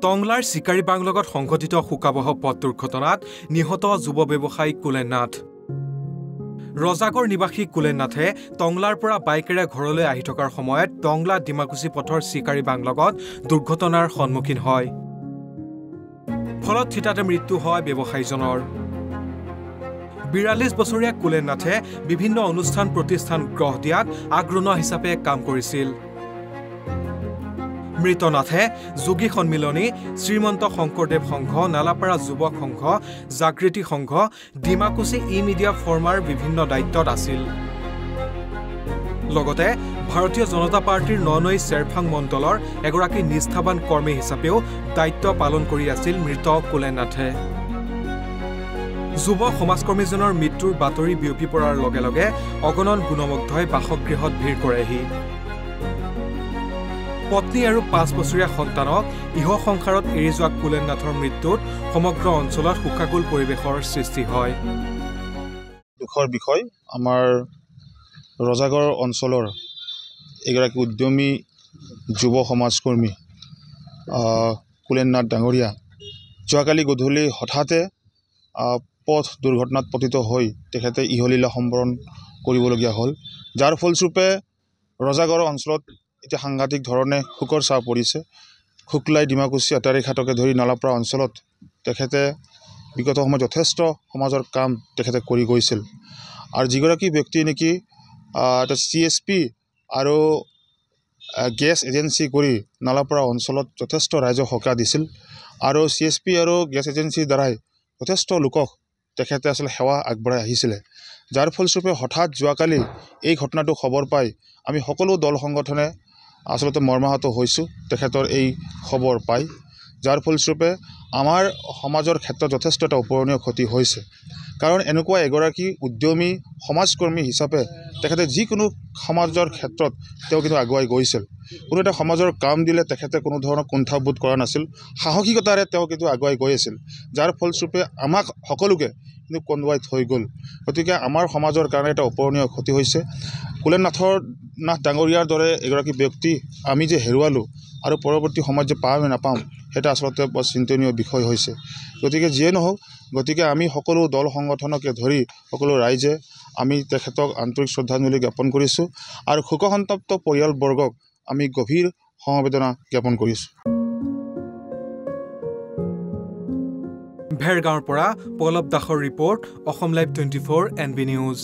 টংলাৰ চিকাৰীবাং লগত সংঘটিত শোকাবহ পথ দুৰ্ঘটনাত নিহত যুৱ ব্যৱসায়ী কুলেন নাথ। ৰজাগড় নিবাসী কুলেন নাথে টংলাৰ পৰা বাইকেৰে ঘৰলৈ আহি থকাৰ সময়ত টংলা ডিমাকুচি পথৰ চিকাৰীবাং লগত দুৰ্ঘটনাৰ সন্মুখীন হয়। ফলত থিতাতে মৃত্যু হয় ব্যৱসায়ীজনৰ। ৪২ বছৰীয়া কুলেন নাথে বিভিন্ন অনুষ্ঠান প্ৰতিষ্ঠান গঢ় দিয়াত আগ্ৰণুৱা হিচাপে কাম কৰিছিল। মৃত নাথে যোগী সন্মিলনী, শ্ৰীমন্ত শংকৰদেৱ সংঘ, নালাপাৰা যুৱক সংঘ, জাগৃতি সংঘ, ডিমাকুচি ই-মিডিয়া ফৰ্মাৰ বিভিন্ন দায়িত্বত আছিল। লগতে ভাৰতীয় জনতা পাৰ্টীৰ ননৈ চেৰফাং মণ্ডলৰ এগৰাকী নিষ্ঠাবান কৰ্মী হিচাপেও দায়িত্ব পালন কৰি আছিল মৃত কুলেন নাথে। যুৱ সমাজকৰ্মীজনৰ মৃত্যুৰ বাতৰি বিয়পি পৰাৰ লগে লগে অগণন গুণমুগ্ধই বাসগৃহত ভিৰ কৰেহি। পত্নী আৰু ৫ বছৰীয়া সন্তানক ইহ সংসাৰত এৰি যোৱা কুলেন নাথৰ মৃত্যুত সমগ্ৰ অঞ্চলত শোকাকুল পৰিৱেশৰ সৃষ্টি হয়। দুখৰ বিষয়, আমাৰ ৰজাগড় অঞ্চলৰ এগৰাকী উদ্যমী যুৱ সমাজকৰ্মী কুলেন নাথ ডাঙৰীয়া যোৱাকালি গধূলি হঠাতে পথ দুৰ্ঘটনাত পতিত হৈ তেখেতে ইহলীলা সম্বৰণ কৰিবলগীয়া হ'ল, যাৰ ফলস্বৰূপে ৰজাগড় অঞ্চলত এতিয়া সাংঘাতিক ধৰণে শোকৰ ছাঁ পৰিছে। শুক্লাই, ডিমাকুচি, আটাৰীঘাটকে ধৰি নালাপাৰা অঞ্চলত তেখেতে বিগত সময়ত যথেষ্ট সমাজৰ কাম তেখেতে কৰি গৈছিল। আৰু যিগৰাকী ব্যক্তি নেকি CSP আৰু গেছ এজেঞ্চি কৰি নালাপাৰা অঞ্চলত যথেষ্ট ৰাইজক সকাহ দিছিল আৰু CSP আৰু গেছ এজেঞ্চিৰ দ্বাৰাই যথেষ্ট লোকক তেখেতে আচলতে সেৱা আগবঢ়াই আহিছিলে, যাৰ ফলস্বৰূপে হঠাৎ যোৱাকালি এই ঘটনাটো খবৰ পাই আমি সকলো দল সংগঠনে আচলতে মৰ্মাহত হৈছোঁ তেখেতৰ এই খবৰ পাই, যাৰ ফলস্বৰূপে আমাৰ সমাজৰ ক্ষেত্ৰত যথেষ্ট এটা অপূৰণীয় ক্ষতি হৈছে। কাৰণ এনেকুৱা এগৰাকী উদ্যমী সমাজকৰ্মী হিচাপে তেখেতে যিকোনো সমাজৰ ক্ষেত্ৰত তেওঁ কিন্তু আগুৱাই গৈছিল। কোনো এটা সমাজৰ কাম দিলে তেখেতে কোনো ধৰণৰ কুণ্ঠাবোধ কৰা নাছিল, সাহসিকতাৰে তেওঁ কিন্তু আগুৱাই গৈ আছিল, যাৰ ফলস্বৰূপে আমাক সকলোকে কিন্তু কন্দুৱাই থৈ গ'ল। গতিকে আমাৰ সমাজৰ কাৰণে এটা অপূৰণীয় ক্ষতি হৈছে। কুলেন নাথ ডাঙৰীয়াৰ দৰে এগৰাকী ব্যক্তি আমি যে হেৰুৱালোঁ আৰু পৰৱৰ্তী সময়ত যে পাম নাপাম সেইটো আচলতে বৰ চিন্তনীয় বিষয় হৈছে। গতিকে যিয়ে নহওক, গতিকে আমি সকলো দল সংগঠনকে ধৰি সকলো ৰাইজে আমি তেখেতক আন্তৰিক শ্ৰদ্ধাঞ্জলি জ্ঞাপন কৰিছোঁ আৰু শোকসন্তপ্ত পৰিয়ালবৰ্গক আমি গভীৰ সমবেদনা জ্ঞাপন কৰিছোঁ। ভেৰগাঁৱৰ পৰা পল্লৱ দাসৰ report, Assam live 24 NB news.